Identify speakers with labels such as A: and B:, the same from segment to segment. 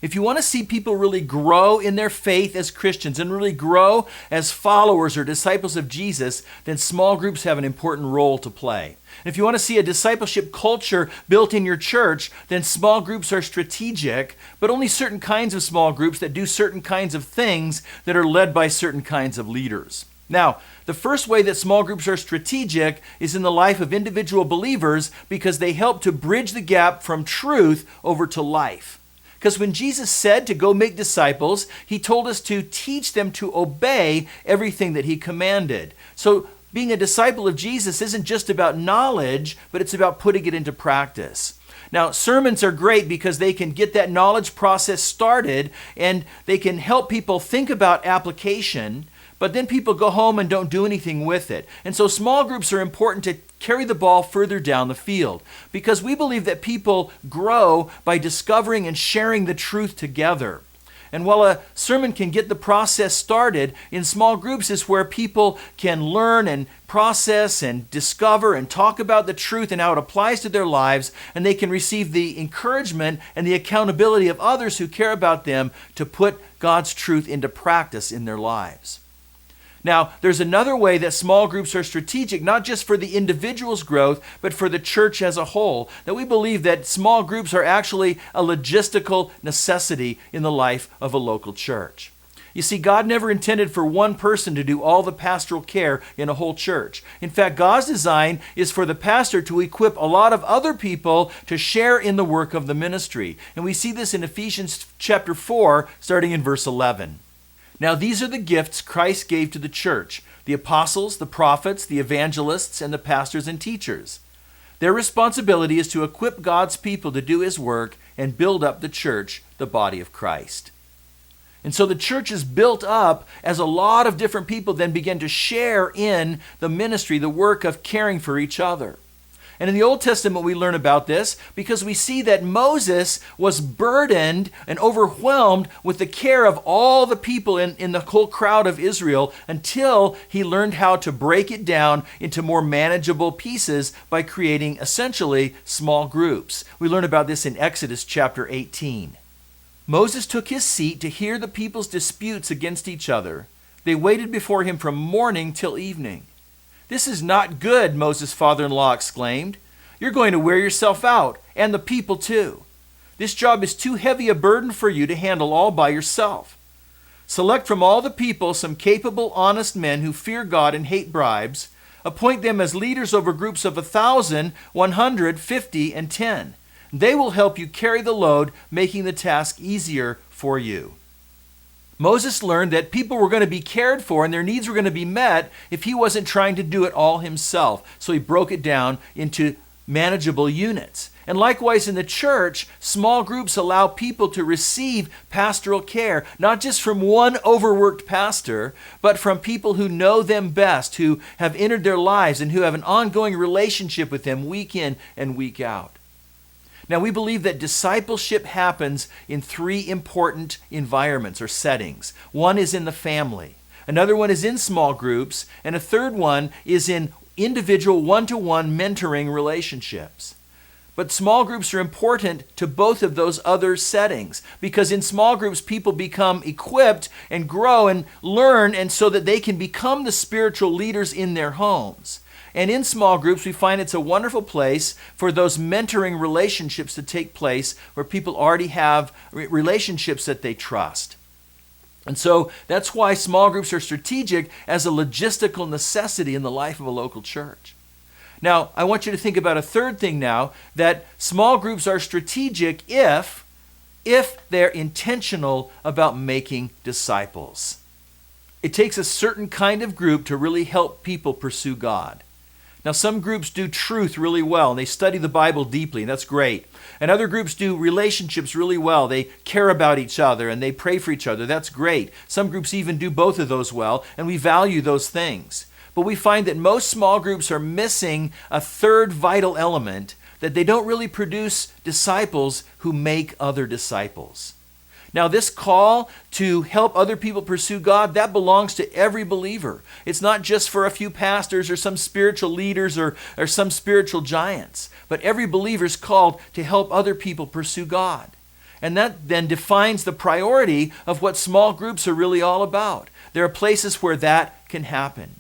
A: If you want to see people really grow in their faith as Christians and really grow as followers or disciples of Jesus, then small groups have an important role to play. If you want to see a discipleship culture built in your church, then small groups are strategic, but only certain kinds of small groups that do certain kinds of things that are led by certain kinds of leaders. Now, the first way that small groups are strategic is in the life of individual believers because they help to bridge the gap from truth over to life. Because when Jesus said to go make disciples, he told us to teach them to obey everything that he commanded. So being a disciple of Jesus isn't just about knowledge, but it's about putting it into practice. Now, sermons are great because they can get that knowledge process started and they can help people think about application, but then people go home and don't do anything with it. And so small groups are important to carry the ball further down the field because we believe that people grow by discovering and sharing the truth together. And while a sermon can get the process started, in small groups is where people can learn and process and discover and talk about the truth and how it applies to their lives, and they can receive the encouragement and the accountability of others who care about them to put God's truth into practice in their lives. Now, there's another way that small groups are strategic, not just for the individual's growth, but for the church as a whole. That we believe that small groups are actually a logistical necessity in the life of a local church. You see, God never intended for one person to do all the pastoral care in a whole church. In fact, God's design is for the pastor to equip a lot of other people to share in the work of the ministry. And we see this in Ephesians chapter 4, starting in verse 11. Now these are the gifts Christ gave to the church, the apostles, the prophets, the evangelists, and the pastors and teachers. Their responsibility is to equip God's people to do his work and build up the church, the body of Christ. And so the church is built up as a lot of different people then begin to share in the ministry, the work of caring for each other. And in the Old Testament, we learn about this because we see that Moses was burdened and overwhelmed with the care of all the people in the whole crowd of Israel until he learned how to break it down into more manageable pieces by creating essentially small groups. We learn about this in Exodus chapter 18. Moses took his seat to hear the people's disputes against each other. They waited before him from morning till evening. "This is not good," Moses' father-in-law exclaimed. "You're going to wear yourself out, and the people too. This job is too heavy a burden for you to handle all by yourself. Select from all the people some capable, honest men who fear God and hate bribes. Appoint them as leaders over groups of 1,000, 100, 50, and 10. They will help you carry the load, making the task easier for you." Moses learned that people were going to be cared for and their needs were going to be met if he wasn't trying to do it all himself. So he broke it down into manageable units. And likewise in the church, small groups allow people to receive pastoral care, not just from one overworked pastor, but from people who know them best, who have entered their lives and who have an ongoing relationship with them week in and week out. Now, we believe that discipleship happens in three important environments or settings. One is in the family, another one is in small groups, and a third one is in individual one-to-one mentoring relationships. But small groups are important to both of those other settings because in small groups, people become equipped and grow and learn and so that they can become the spiritual leaders in their homes. And in small groups, we find it's a wonderful place for those mentoring relationships to take place where people already have relationships that they trust. And so that's why small groups are strategic as a logistical necessity in the life of a local church. Now, I want you to think about a third thing now, that small groups are strategic if they're intentional about making disciples. It takes a certain kind of group to really help people pursue God. Now, some groups do truth really well, and they study the Bible deeply, and that's great. And other groups do relationships really well. They care about each other, and they pray for each other. That's great. Some groups even do both of those well, and we value those things. But we find that most small groups are missing a third vital element, that they don't really produce disciples who make other disciples. Now, this call to help other people pursue God, that belongs to every believer. It's not just for a few pastors or some spiritual leaders or some spiritual giants, but every believer is called to help other people pursue God. And that then defines the priority of what small groups are really all about. There are places where that can happen.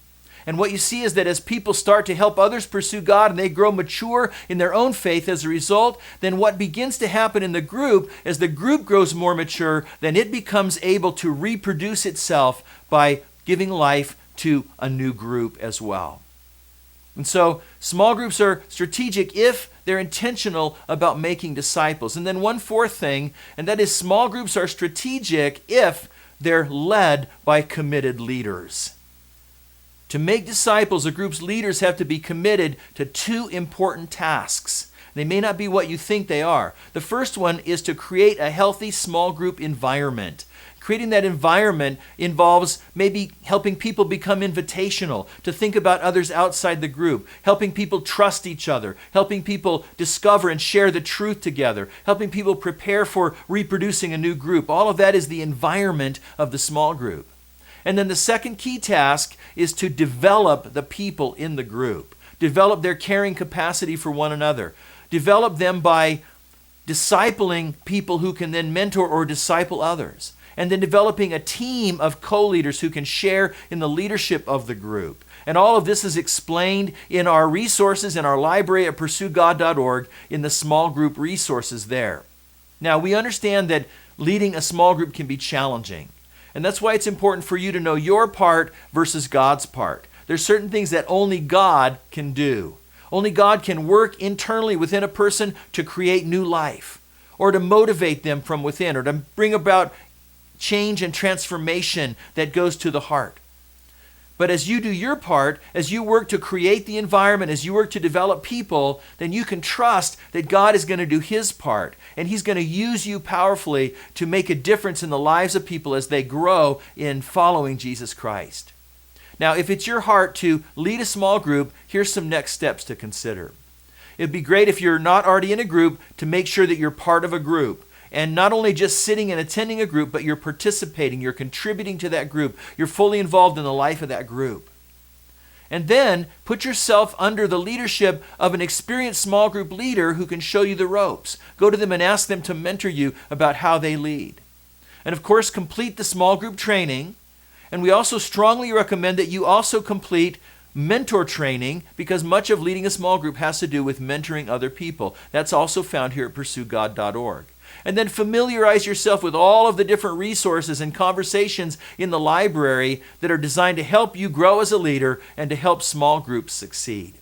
A: And what you see is that as people start to help others pursue God and they grow mature in their own faith as a result, then what begins to happen in the group, as the group grows more mature, then it becomes able to reproduce itself by giving life to a new group as well. And so small groups are strategic if they're intentional about making disciples. And then one fourth thing, and that is small groups are strategic if they're led by committed leaders. To make disciples, a group's leaders have to be committed to two important tasks. They may not be what you think they are. The first one is to create a healthy small group environment. Creating that environment involves maybe helping people become invitational, to think about others outside the group, helping people trust each other, helping people discover and share the truth together, helping people prepare for reproducing a new group. All of that is the environment of the small group. And then the second key task is to develop the people in the group, develop their caring capacity for one another, develop them by discipling people who can then mentor or disciple others, and then developing a team of co-leaders who can share in the leadership of the group. And all of this is explained in our resources in our library at PursueGOD.org in the small group resources there. Now, we understand that leading a small group can be challenging. And that's why it's important for you to know your part versus God's part. There's certain things that only God can do. Only God can work internally within a person to create new life, or to motivate them from within, or to bring about change and transformation that goes to the heart. But as you do your part, as you work to create the environment, as you work to develop people, then you can trust that God is going to do His part, and He's going to use you powerfully to make a difference in the lives of people as they grow in following Jesus Christ. Now, if it's your heart to lead a small group, here's some next steps to consider. It'd be great if you're not already in a group to make sure that you're part of a group. And not only just sitting and attending a group, but you're participating, you're contributing to that group, you're fully involved in the life of that group. And then put yourself under the leadership of an experienced small group leader who can show you the ropes. Go to them and ask them to mentor you about how they lead. And of course, complete the small group training. And we also strongly recommend that you also complete mentor training, because much of leading a small group has to do with mentoring other people. That's also found here at PursueGOD.org. And then familiarize yourself with all of the different resources and conversations in the library that are designed to help you grow as a leader and to help small groups succeed.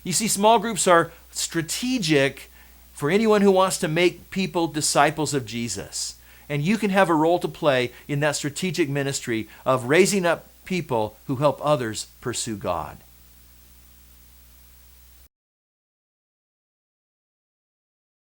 A: You see, small groups are strategic for anyone who wants to make people disciples of Jesus. And you can have a role to play in that strategic ministry of raising up people who help others pursue God.